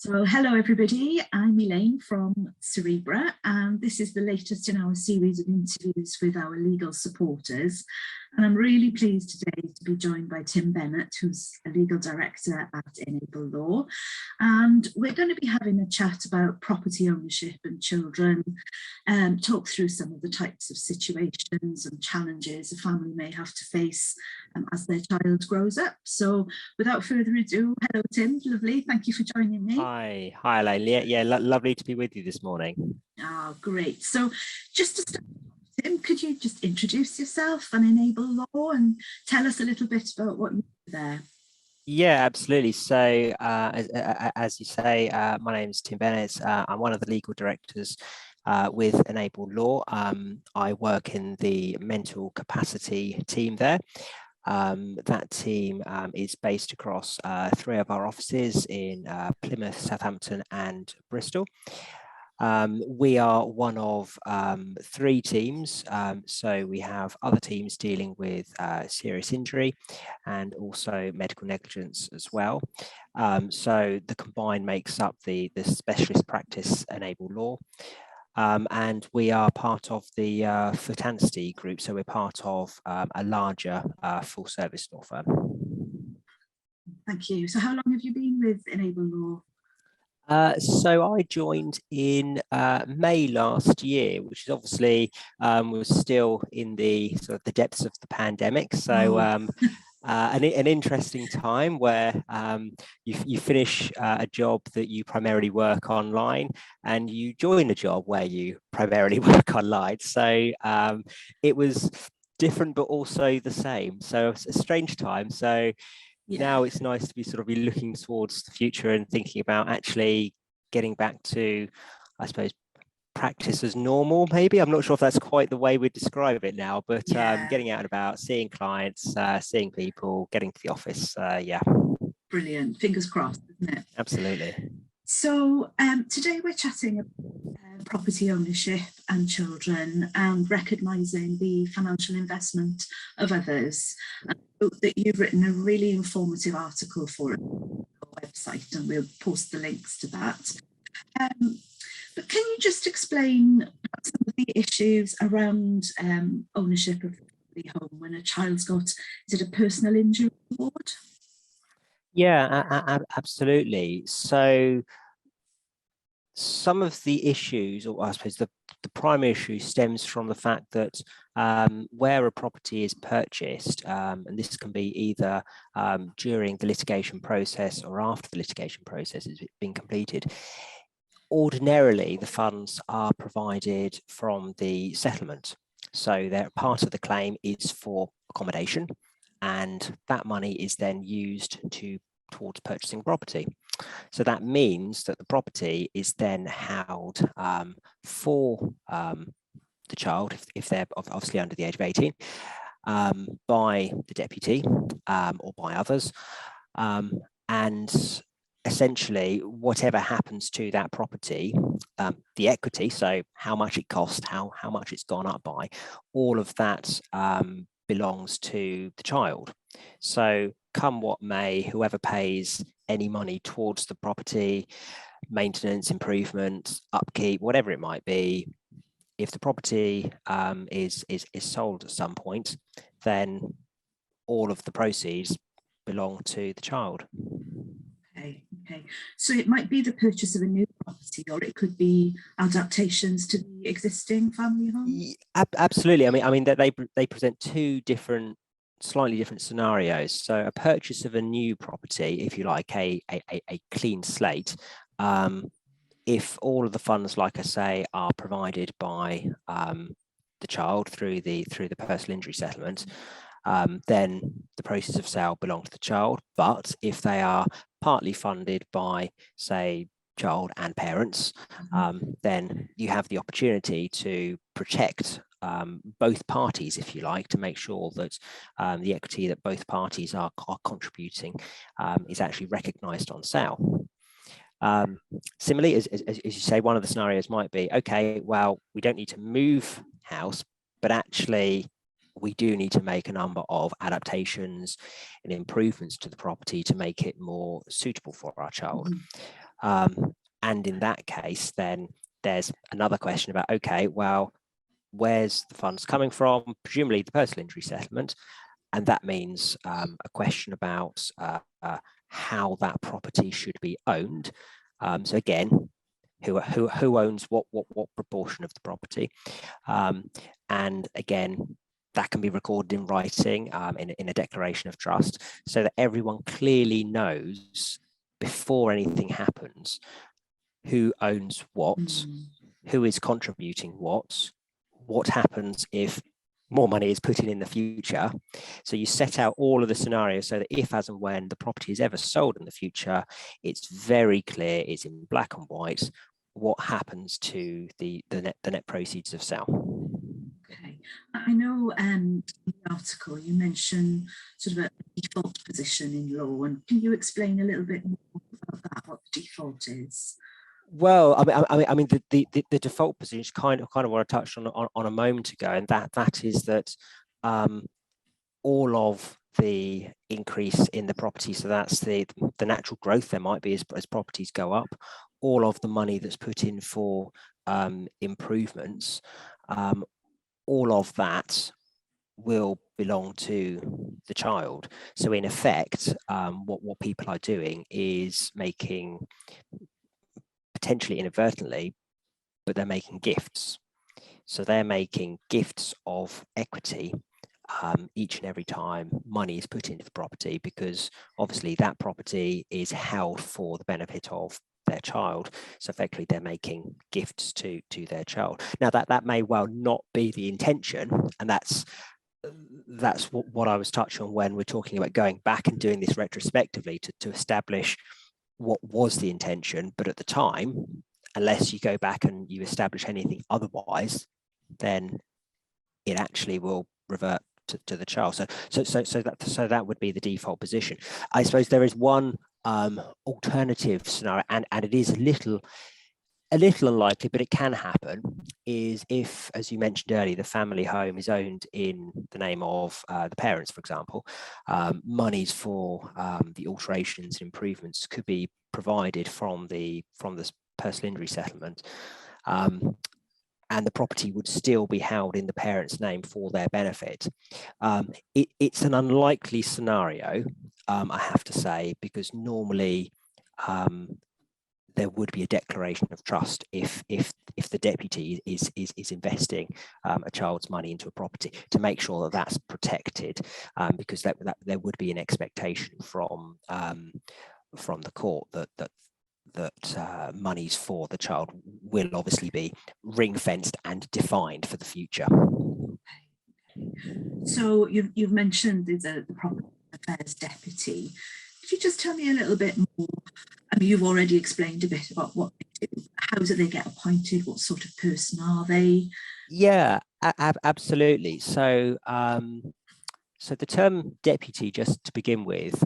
So hello everybody, I'm Elaine from Cerebra, and this is the latest in our series of interviews with our legal supporters. And I'm really pleased today to be joined by Tim Bennett, who's a legal director at Enable Law. And we're going to be having a chat about property ownership and children, talk through some of the types of situations and challenges a family may have to face as their child grows up. So without further ado, hello Tim, lovely, thank you for joining me. Hi Elaine. Yeah, lovely to be with you this morning. Oh, great. So just to start, Tim, could you just introduce yourself and Enable Law and tell us a little bit about what you do there? Yeah, absolutely. So as you say, my name is Tim Bennett. I'm one of the legal directors with Enable Law. I work in the mental capacity team there. That team is based across 3 of our offices in Plymouth, Southampton and Bristol. We are one of 3 teams, so we have other teams dealing with serious injury and also medical negligence as well. So the combined makes up the specialist practice Enable Law. And we are part of the Fertanity group, so we're part of a larger full service law firm. Thank you. So how long have you been with Enable Law? So I joined in May last year, which is obviously was still in the sort of the depths of the pandemic. So an interesting time where you finish a job that you primarily work online and you join a job where you primarily work online. So it was different, but also the same. So it's a strange time. So now it's nice to be sort of be looking towards the future and thinking about actually getting back to, I suppose, practice as normal, maybe. I'm not sure if that's quite the way we describe it now, but getting out and about, seeing clients, seeing people, getting to the office. Yeah. Brilliant. Fingers crossed, isn't it? Absolutely. So today we're chatting about property ownership and children and recognising the financial investment of others. And I hope that you've written a really informative article for it on our website, and we'll post the links to that. But can you just explain some of the issues around ownership of the home when a child's got, is it a personal injury award? Yeah, absolutely. So some of the issues, or I suppose the primary issue, stems from the fact that where a property is purchased, and this can be either during the litigation process or after the litigation process has been completed, ordinarily the funds are provided from the settlement. So they're part of the claim is for accommodation, and that money is then used towards purchasing property. So that means that the property is then held for the child, if they're obviously under the age of 18, by the deputy or by others. And essentially, whatever happens to that property, the equity, so how much it cost, how much it's gone up by, all of that belongs to the child. So come what may, whoever pays any money towards the property, maintenance, improvement, upkeep, whatever it might be, if the property is sold at some point, then all of the proceeds belong to the child. Okay. So it might be the purchase of a new property, or it could be adaptations to the existing family home. Absolutely. I mean they present 2 slightly different scenarios. So a purchase of a new property, if you like, a clean slate, if all of the funds, like I say, are provided by the child through the personal injury settlement, then the proceeds of sale belong to the child. But if they are partly funded by, say, child and parents, then you have the opportunity to protect both parties, if you like, to make sure that the equity that both parties are contributing is actually recognised on sale. Similarly, as you say, one of the scenarios might be, okay, well, we don't need to move house, but actually we do need to make a number of adaptations and improvements to the property to make it more suitable for our child. And in that case, then there's another question about, okay, well, where's the funds coming from? Presumably the personal injury settlement. And that means a question about how that property should be owned. So again, who owns what proportion of the property? And again, that can be recorded in writing in a declaration of trust, so that everyone clearly knows before anything happens who owns what, who is contributing what happens if more money is put in the future. So you set out all of the scenarios so that if, as and when the property is ever sold in the future, it's very clear, it's in black and white, what happens to the net proceeds of sale. Okay, I know in the article you mentioned sort of a default position in law, and can you explain a little bit more about that, what the default is? Well, I mean, the default position is kind of what I touched on a moment ago, and that is that all of the increase in the property, so that's the natural growth there might be as properties go up, all of the money that's put in for improvements, all of that will belong to the child. So in effect, what people are doing is making, potentially inadvertently, but they're making gifts. So they're making gifts of equity each and every time money is put into the property, because obviously that property is held for the benefit of their child. So effectively they're making gifts to their child. Now that may well not be the intention, and that's what I was touching on when we're talking about going back and doing this retrospectively to establish what was the intention. But at the time, unless you go back and you establish anything otherwise, then it actually will revert to the child. So that would be the default position. I suppose there is one alternative scenario, and it is a little unlikely, but it can happen, is if, as you mentioned earlier, the family home is owned in the name of the parents, for example. Monies for the alterations and improvements could be provided from the personal injury settlement, and the property would still be held in the parents' name for their benefit. It's an unlikely scenario, I have to say, because normally there would be a declaration of trust if the deputy is investing a child's money into a property, to make sure that that's protected, because that there would be an expectation from the court that monies for the child will obviously be ring-fenced and defined for the future. So you've mentioned the property affairs deputy. Could you just tell me a little bit more? I mean, you've already explained a bit about what they do. How do they get appointed? What sort of person are they? Yeah, absolutely. So so the term deputy, just to begin with,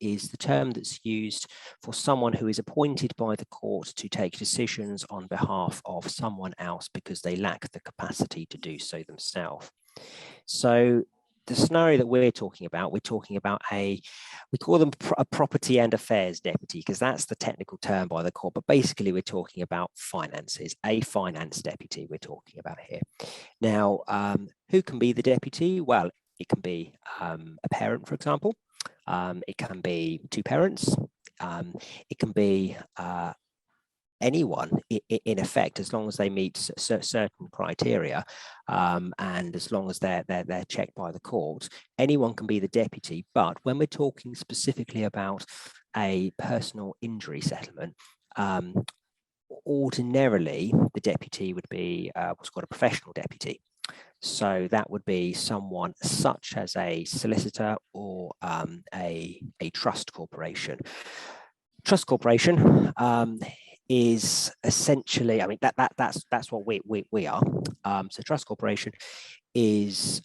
is the term that's used for someone who is appointed by the court to take decisions on behalf of someone else because they lack the capacity to do so themselves. So the scenario that we're talking about we call them a property and affairs deputy, because that's the technical term by the court, but basically we're talking about finances, a finance deputy we're talking about here. Now, who can be the deputy? Well, it can be a parent, for example. It can be two parents. It can be anyone, in effect, as long as they meet certain criteria, and as long as they're checked by the court. Anyone can be the deputy. But when we're talking specifically about a personal injury settlement, ordinarily the deputy would be what's called a professional deputy. So that would be someone such as a solicitor or a trust corporation. Trust corporation is essentially, I mean, that's what we are. So trust corporation is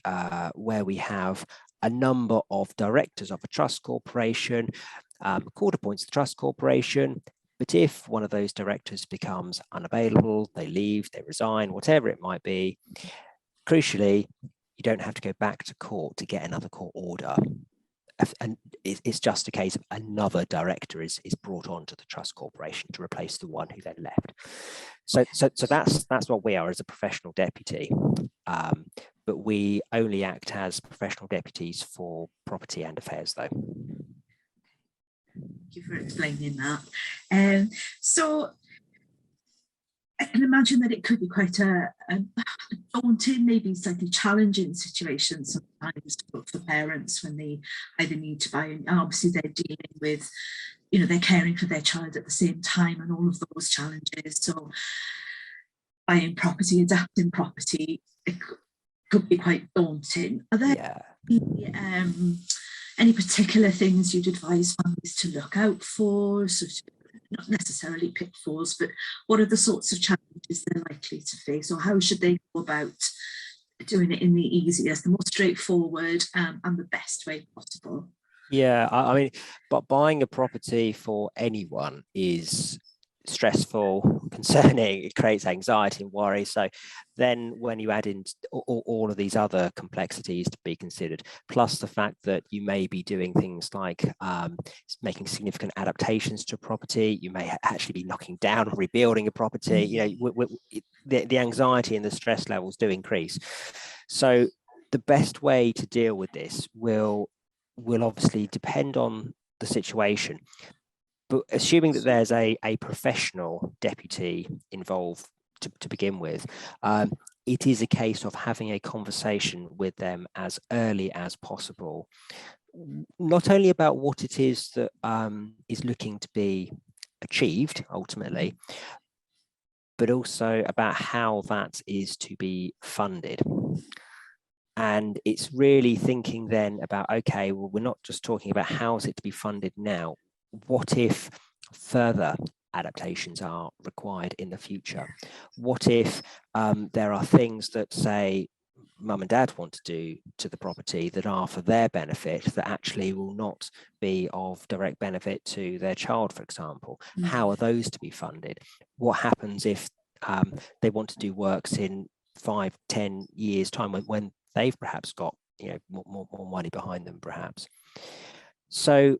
where we have a number of directors of a trust corporation. Court appoints the trust corporation. But if one of those directors becomes unavailable, they leave, they resign, whatever it might be, crucially, you don't have to go back to court to get another court order. and it's just a case of another director is brought on to the trust corporation to replace the one who then left. So that's what we are as a professional deputy. But we only act as professional deputies for property and affairs, though. Thank you for explaining that. So I can imagine that it could be quite a daunting, maybe slightly challenging situation sometimes for parents when they either need to buy, and obviously they're dealing with, you know, they're caring for their child at the same time and all of those challenges. So buying property, adapting property, it could be quite daunting. Are there any particular things you'd advise families to look out for? Sort of, not necessarily pitfalls, but what are the sorts of challenges they're likely to face, or how should they go about doing it in the easiest, the most straightforward and the best way possible? Yeah, I mean, but buying a property for anyone is stressful, concerning, it creates anxiety and worry. So then when you add in all of these other complexities to be considered, plus the fact that you may be doing things like making significant adaptations to property, you may actually be knocking down or rebuilding a property, you know, the anxiety and the stress levels do increase. So the best way to deal with this will obviously depend on the situation. But assuming that there's a professional deputy involved to begin with, it is a case of having a conversation with them as early as possible, not only about what it is that is looking to be achieved ultimately, but also about how that is to be funded. And it's really thinking then about, okay, well, we're not just talking about how is it to be funded now. What if further adaptations are required in the future? What if there are things that, say, mum and dad want to do to the property that are for their benefit that actually will not be of direct benefit to their child, for example? How are those to be funded? What happens if they want to do works in 5-10 years time when they've perhaps got, you know, more money behind them perhaps? So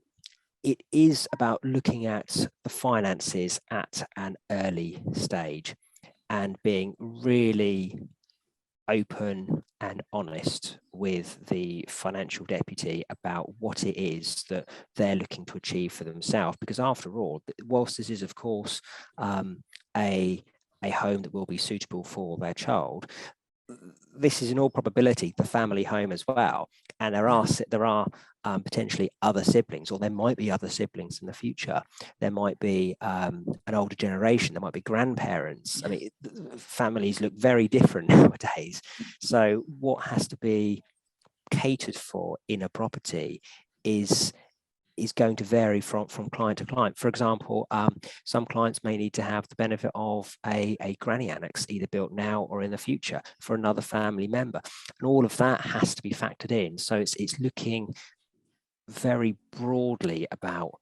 it is about looking at the finances at an early stage and being really open and honest with the financial deputy about what it is that they're looking to achieve for themselves. Because after all, whilst this is of course a home that will be suitable for their child, this is in all probability the family home as well, and there are potentially other siblings, or there might be other siblings in the future. There might be an older generation, there might be grandparents. I mean, families look very different nowadays. So what has to be catered for in a property is going to vary from client to client. For example, some clients may need to have the benefit of a granny annex, either built now or in the future, for another family member. And all of that has to be factored in. So it's looking very broadly about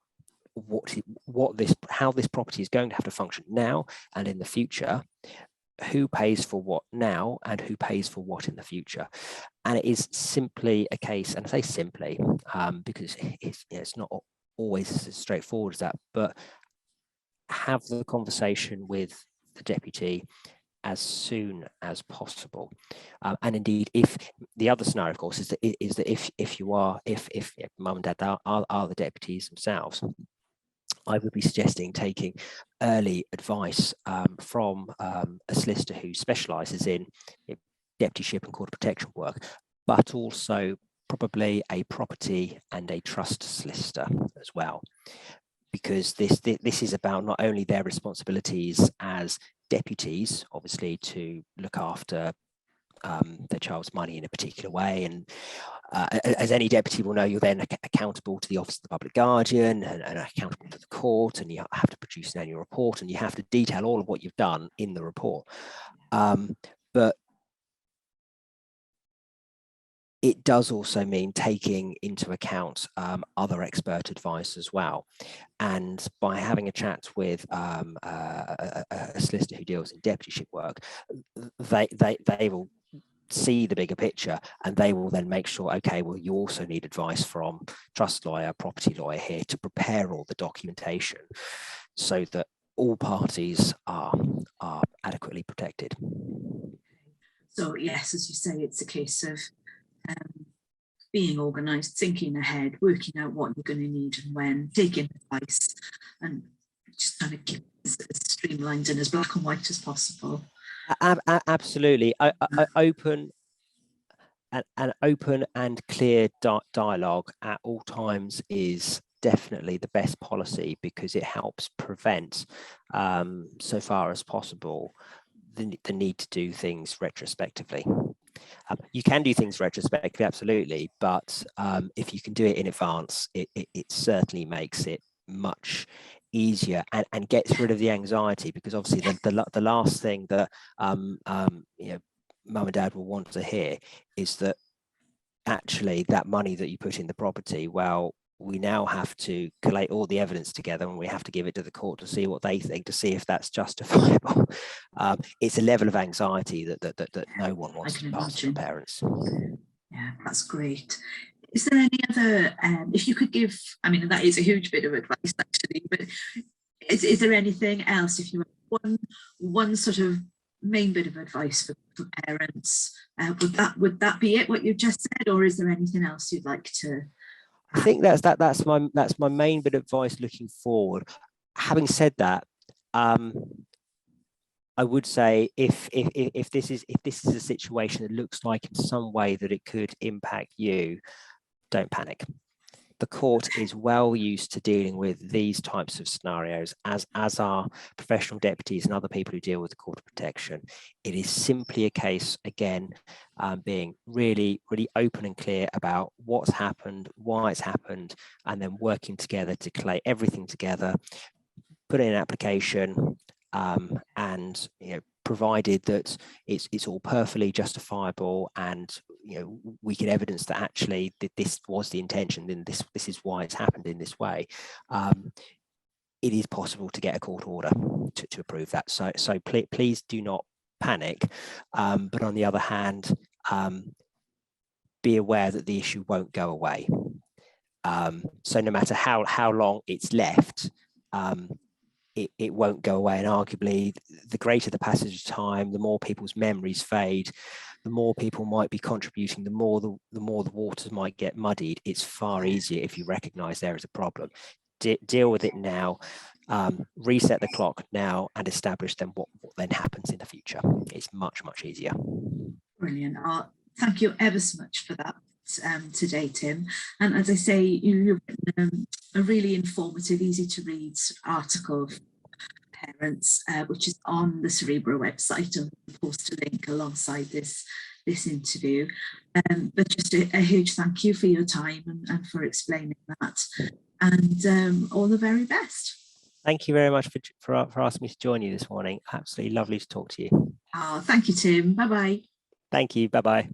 how this property is going to have to function now and in the future, who pays for what now and who pays for what in the future. And it is simply a case, and I say simply because it's not always as straightforward as that, but have the conversation with the deputy as soon as possible. And indeed, if the other scenario, of course, is that if mum and dad are the deputies themselves, I would be suggesting taking early advice from a solicitor who specialises in deputyship and court of protection work, but also probably a property and a trust solicitor as well, because this is about not only their responsibilities as deputies, obviously, to look after their child's money in a particular way, and as any deputy will know, you're then accountable to the Office of the Public Guardian and accountable to the court, and you have to produce an annual report, and you have to detail all of what you've done in the report. But it does also mean taking into account other expert advice as well. And by having a chat with a solicitor who deals in deputyship work, they will see the bigger picture, and they will then make sure, okay, well, you also need advice from trust lawyer, property lawyer here to prepare all the documentation so that all parties are adequately protected. So yes, as you say, it's a case of being organised, thinking ahead, working out what you're going to need and when, taking advice, and just kind of keep it as streamlined and as black and white as possible. Absolutely. Open an open and clear dialogue at all times is definitely the best policy, because it helps prevent, so far as possible, the need to do things retrospectively. You can do things retrospectively, absolutely, but if you can do it in advance, it certainly makes it much easier and gets rid of the anxiety, because obviously the last thing that you know, mum and dad will want to hear is that actually that money that you put in the property, well, we now have to collate all the evidence together and we have to give it to the court to see what they think, to see if that's justifiable. It's a level of anxiety that no one wants to pass to their parents. Yeah, that's great. Is there any other, if you could give, I mean, that is a huge bit of advice actually, but is there anything else, if you have one sort of main bit of advice for parents, would that be it, what you just said, or is there anything else you'd like to? I think that's my main bit of advice looking forward. Having said that, I would say if this is a situation that looks like in some way that it could impact you, don't panic. The court is well used to dealing with these types of scenarios, as are professional deputies and other people who deal with the court of protection. It is simply a case, again, being really open and clear about what's happened, why it's happened, and then working together to collate everything together, put in an application, and provided that it's all perfectly justifiable, and we can evidence that actually this was the intention, then this is why it's happened in this way. It is possible to get a court order to approve that. So please do not panic. But on the other hand, be aware that the issue won't go away. So no matter how long it's left, it won't go away, and arguably the greater the passage of time, the more people's memories fade, the more people might be contributing, the more the waters might get muddied. It's far easier if you recognize there is a problem. Deal with it now, reset the clock now, and establish then what then happens in the future. It's much easier. Brilliant. Thank you ever so much for that today, Tim. And as I say, you've written a really informative, easy to read article for parents, which is on the Cerebra website, and we'll post a link alongside this interview. But just a huge thank you for your time and for explaining that, and all the very best. Thank you very much for asking me to join you this morning. Absolutely lovely to talk to you. Thank you, Tim. Bye-bye. Thank you. Bye-bye.